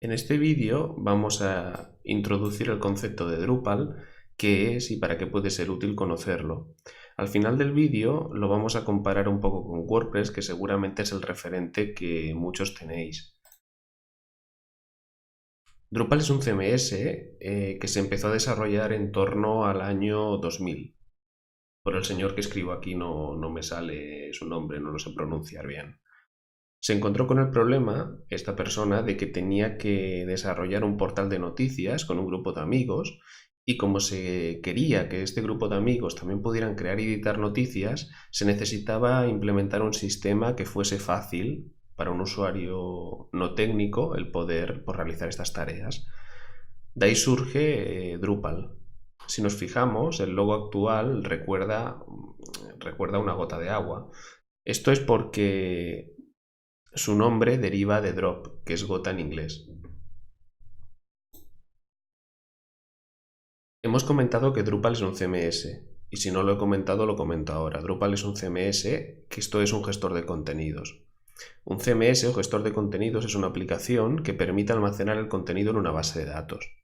En este vídeo vamos a introducir el concepto de Drupal, qué es y para qué puede ser útil conocerlo. Al final del vídeo lo vamos a comparar un poco con WordPress, que seguramente es el referente que muchos tenéis. Drupal es un CMS que se empezó a desarrollar en torno al año 2000. Por el señor que escribo aquí no me sale su nombre, no lo sé pronunciar bien. Se encontró con el problema, esta persona, de que tenía que desarrollar un portal de noticias con un grupo de amigos y como se quería que este grupo de amigos también pudieran crear y editar noticias, se necesitaba implementar un sistema que fuese fácil para un usuario no técnico el poder realizar estas tareas. De ahí surge Drupal. Si nos fijamos, el logo actual recuerda una gota de agua. Esto es porque su nombre deriva de drop, que es gota en inglés. Hemos comentado que Drupal es un CMS, y si no lo he comentado, lo comento ahora. Drupal es un CMS, que esto es un gestor de contenidos. Un CMS o gestor de contenidos es una aplicación que permite almacenar el contenido en una base de datos.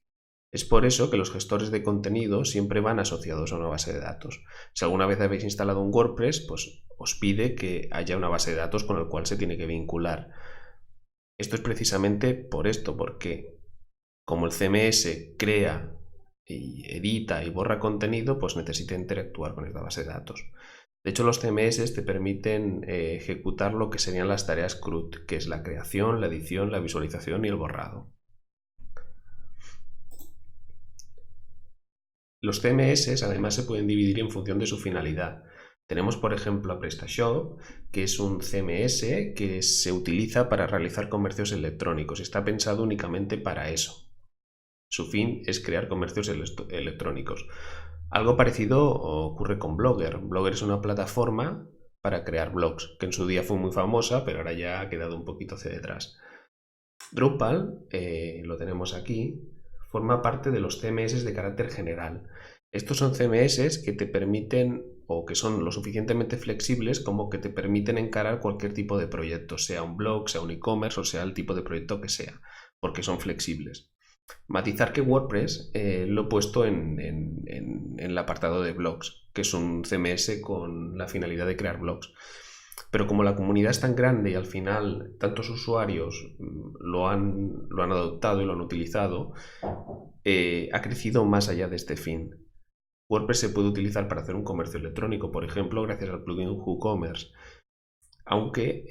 Es por eso que los gestores de contenido siempre van asociados a una base de datos. Si alguna vez habéis instalado un WordPress, pues os pide que haya una base de datos con la cual se tiene que vincular. Esto es precisamente por esto, porque como el CMS crea y edita y borra contenido, pues necesita interactuar con esta base de datos. De hecho, los CMS te permiten ejecutar lo que serían las tareas CRUD, que es la creación, la edición, la visualización y el borrado. Los CMS además se pueden dividir en función de su finalidad. Tenemos, por ejemplo, a PrestaShop, que es un CMS que se utiliza para realizar comercios electrónicos. Está pensado únicamente para eso. Su fin es crear comercios electrónicos. Algo parecido ocurre con Blogger. Blogger es una plataforma para crear blogs, que en su día fue muy famosa, pero ahora ya ha quedado un poquito hacia detrás. Drupal, lo tenemos aquí, forma parte de los CMS de carácter general. Estos son CMS que te permiten o que son lo suficientemente flexibles como que te permiten encarar cualquier tipo de proyecto, sea un blog, sea un e-commerce o sea el tipo de proyecto que sea, porque son flexibles. Matizar que WordPress lo he puesto en el apartado de blogs, que es un CMS con la finalidad de crear blogs. Pero como la comunidad es tan grande y al final tantos usuarios lo han adoptado y lo han utilizado, ha crecido más allá de este fin. WordPress se puede utilizar para hacer un comercio electrónico, por ejemplo, gracias al plugin WooCommerce. Aunque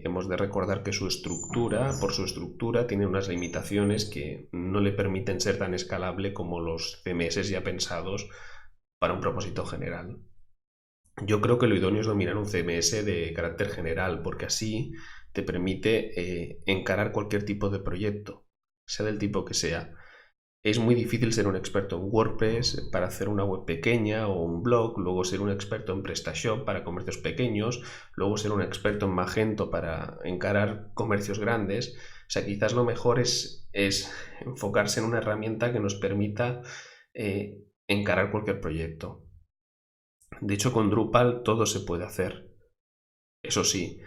hemos de recordar que por su estructura, tiene unas limitaciones que no le permiten ser tan escalable como los CMS ya pensados para un propósito general. Yo creo que lo idóneo es dominar un CMS de carácter general, porque así te permite encarar cualquier tipo de proyecto, sea del tipo que sea. Es muy difícil ser un experto en WordPress para hacer una web pequeña o un blog, luego ser un experto en PrestaShop para comercios pequeños, luego ser un experto en Magento para encarar comercios grandes. O sea, quizás lo mejor es enfocarse en una herramienta que nos permita encarar cualquier proyecto. De hecho, con Drupal todo se puede hacer. Eso sí,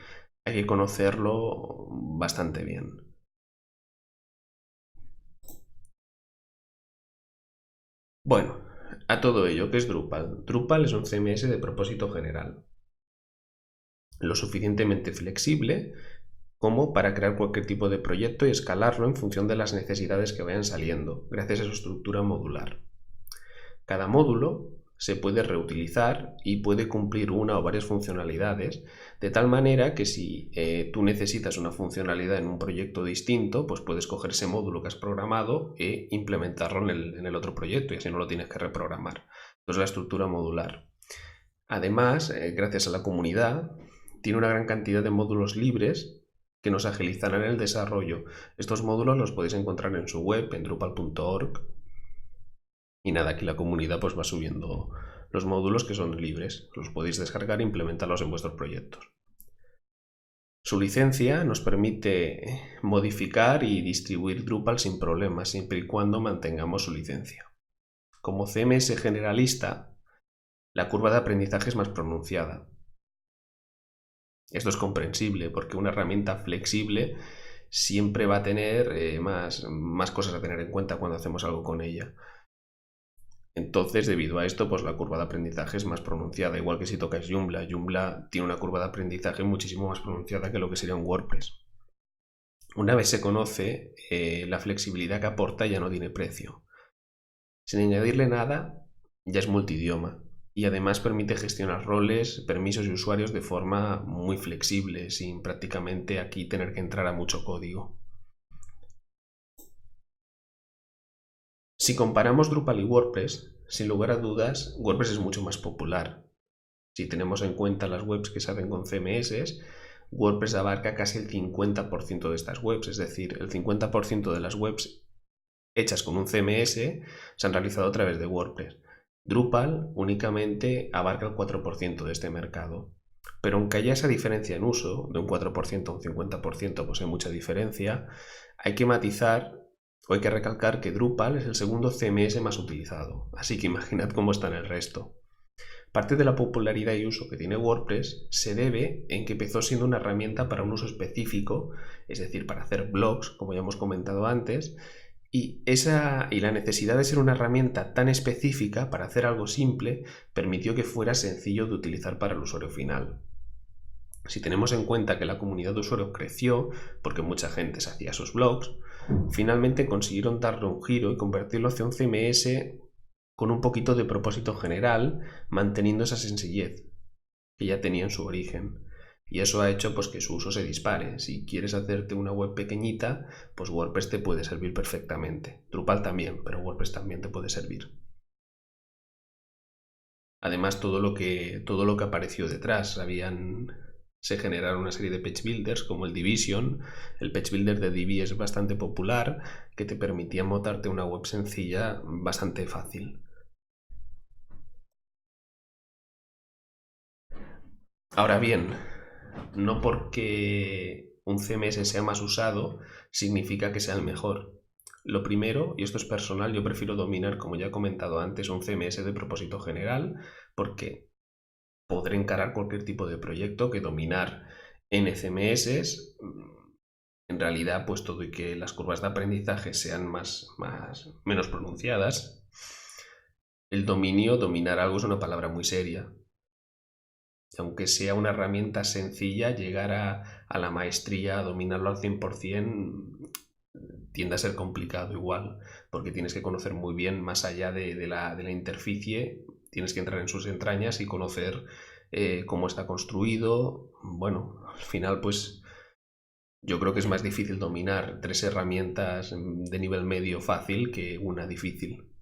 hay que conocerlo bastante bien. Bueno, a todo ello, ¿qué es Drupal? Drupal es un CMS de propósito general, lo suficientemente flexible como para crear cualquier tipo de proyecto y escalarlo en función de las necesidades que vayan saliendo, gracias a su estructura modular. Cada módulo se puede reutilizar y puede cumplir una o varias funcionalidades, de tal manera que si tú necesitas una funcionalidad en un proyecto distinto, pues puedes coger ese módulo que has programado e implementarlo en el otro proyecto y así no lo tienes que reprogramar. Entonces la estructura modular. Además, gracias a la comunidad, tiene una gran cantidad de módulos libres que nos agilizarán el desarrollo. Estos módulos los podéis encontrar en su web, en drupal.org. Y nada, aquí la comunidad pues va subiendo los módulos que son libres. Los podéis descargar e implementarlos en vuestros proyectos. Su licencia nos permite modificar y distribuir Drupal sin problemas, siempre y cuando mantengamos su licencia. Como CMS generalista, la curva de aprendizaje es más pronunciada. Esto es comprensible porque una herramienta flexible siempre va a tener más cosas a tener en cuenta cuando hacemos algo con ella. Entonces, debido a esto, pues la curva de aprendizaje es más pronunciada, igual que si tocas Joomla. Joomla tiene una curva de aprendizaje muchísimo más pronunciada que lo que sería un WordPress. Una vez se conoce, la flexibilidad que aporta ya no tiene precio. Sin añadirle nada, ya es multidioma y además permite gestionar roles, permisos y usuarios de forma muy flexible, sin prácticamente aquí tener que entrar a mucho código. Si comparamos Drupal y WordPress, sin lugar a dudas, WordPress es mucho más popular. Si tenemos en cuenta las webs que se hacen con CMS, WordPress abarca casi el 50% de estas webs, es decir, el 50% de las webs hechas con un CMS se han realizado a través de WordPress. Drupal únicamente abarca el 4% de este mercado. Pero aunque haya esa diferencia en uso, de un 4% a un 50%, pues hay mucha diferencia, hay que matizar o hay que recalcar que Drupal es el segundo CMS más utilizado, así que imaginad cómo está en el resto. Parte de la popularidad y uso que tiene WordPress se debe en que empezó siendo una herramienta para un uso específico, es decir, para hacer blogs, como ya hemos comentado antes, y la necesidad de ser una herramienta tan específica para hacer algo simple permitió que fuera sencillo de utilizar para el usuario final. Si tenemos en cuenta que la comunidad de usuarios creció porque mucha gente se hacía sus blogs, finalmente consiguieron darle un giro y convertirlo hacia un CMS con un poquito de propósito general, manteniendo esa sencillez que ya tenía en su origen. Y eso ha hecho pues, que su uso se dispare. Si quieres hacerte una web pequeñita, pues WordPress te puede servir perfectamente. Drupal también, pero WordPress también te puede servir. Además, todo lo que apareció detrás, se generaron una serie de page builders como el Division. El page builder de Divi es bastante popular, que te permitía montarte una web sencilla bastante fácil. Ahora bien, no porque un CMS sea más usado significa que sea el mejor. Lo primero, y esto es personal, yo prefiero dominar, como ya he comentado antes, un CMS de propósito general porque podré encarar cualquier tipo de proyecto que dominar N CMS. En realidad, puesto de que las curvas de aprendizaje sean menos pronunciadas, el dominar algo es una palabra muy seria. Aunque sea una herramienta sencilla, llegar a la maestría, a dominarlo al 100%, tiende a ser complicado igual, porque tienes que conocer muy bien más allá de la interficie, tienes que entrar en sus entrañas y conocer cómo está construido. Bueno, al final pues yo creo que es más difícil dominar 3 herramientas de nivel medio fácil que una difícil.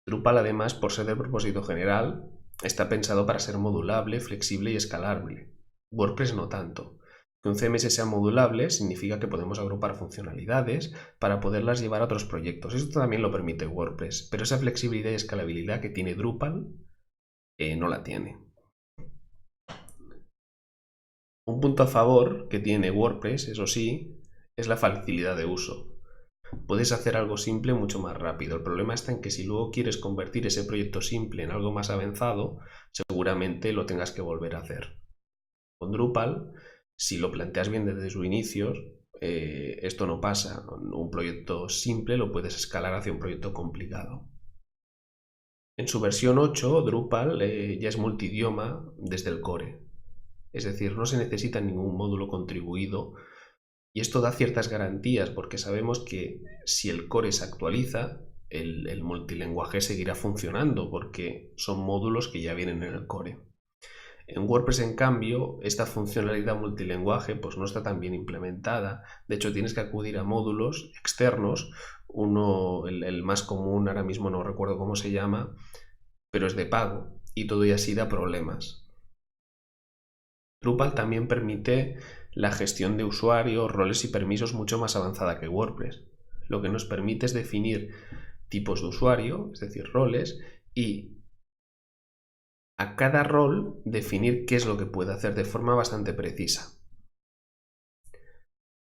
Drupal, además, por ser de propósito general, está pensado para ser modulable, flexible y escalable. WordPress no tanto. Que un CMS sea modulable significa que podemos agrupar funcionalidades para poderlas llevar a otros proyectos. Esto también lo permite WordPress, pero esa flexibilidad y escalabilidad que tiene Drupal no la tiene. Un punto a favor que tiene WordPress, eso sí, es la facilidad de uso. Puedes hacer algo simple mucho más rápido. El problema está en que si luego quieres convertir ese proyecto simple en algo más avanzado, seguramente lo tengas que volver a hacer. Con Drupal, si lo planteas bien desde su inicio, esto no pasa. Un proyecto simple lo puedes escalar hacia un proyecto complicado. En su versión 8, Drupal ya es multidioma desde el core. Es decir, no se necesita ningún módulo contribuido. Y esto da ciertas garantías porque sabemos que si el core se actualiza, el multilingüaje seguirá funcionando porque son módulos que ya vienen en el core. En WordPress, en cambio, esta funcionalidad multilingüaje pues no está tan bien implementada. De hecho, tienes que acudir a módulos externos. Uno, el más común, ahora mismo no recuerdo cómo se llama, pero es de pago y todo y así da problemas. Drupal también permite la gestión de usuarios, roles y permisos mucho más avanzada que WordPress. Lo que nos permite es definir tipos de usuario, es decir, roles, y a cada rol definir qué es lo que puede hacer de forma bastante precisa.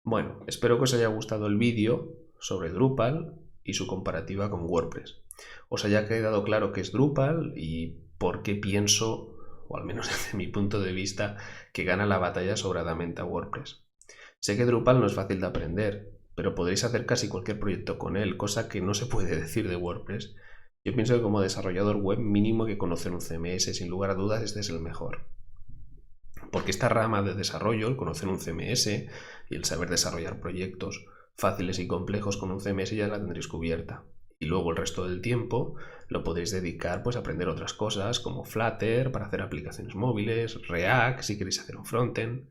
Bueno, espero que os haya gustado el vídeo sobre Drupal y su comparativa con WordPress. Os haya quedado claro qué es Drupal y por qué pienso, o al menos desde mi punto de vista, que gana la batalla sobradamente a WordPress. Sé que Drupal no es fácil de aprender, pero podréis hacer casi cualquier proyecto con él, cosa que no se puede decir de WordPress. Yo pienso que como desarrollador web mínimo que conocer un CMS, sin lugar a dudas este es el mejor. Porque esta rama de desarrollo, el conocer un CMS y el saber desarrollar proyectos fáciles y complejos con un CMS ya la tendréis cubierta. Y luego el resto del tiempo lo podéis dedicar pues, a aprender otras cosas como Flutter para hacer aplicaciones móviles, React si queréis hacer un frontend.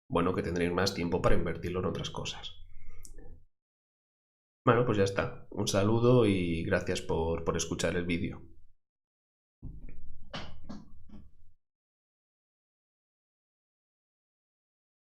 Bueno, que tendréis más tiempo para invertirlo en otras cosas. Bueno, pues ya está. Un saludo y gracias por escuchar el vídeo.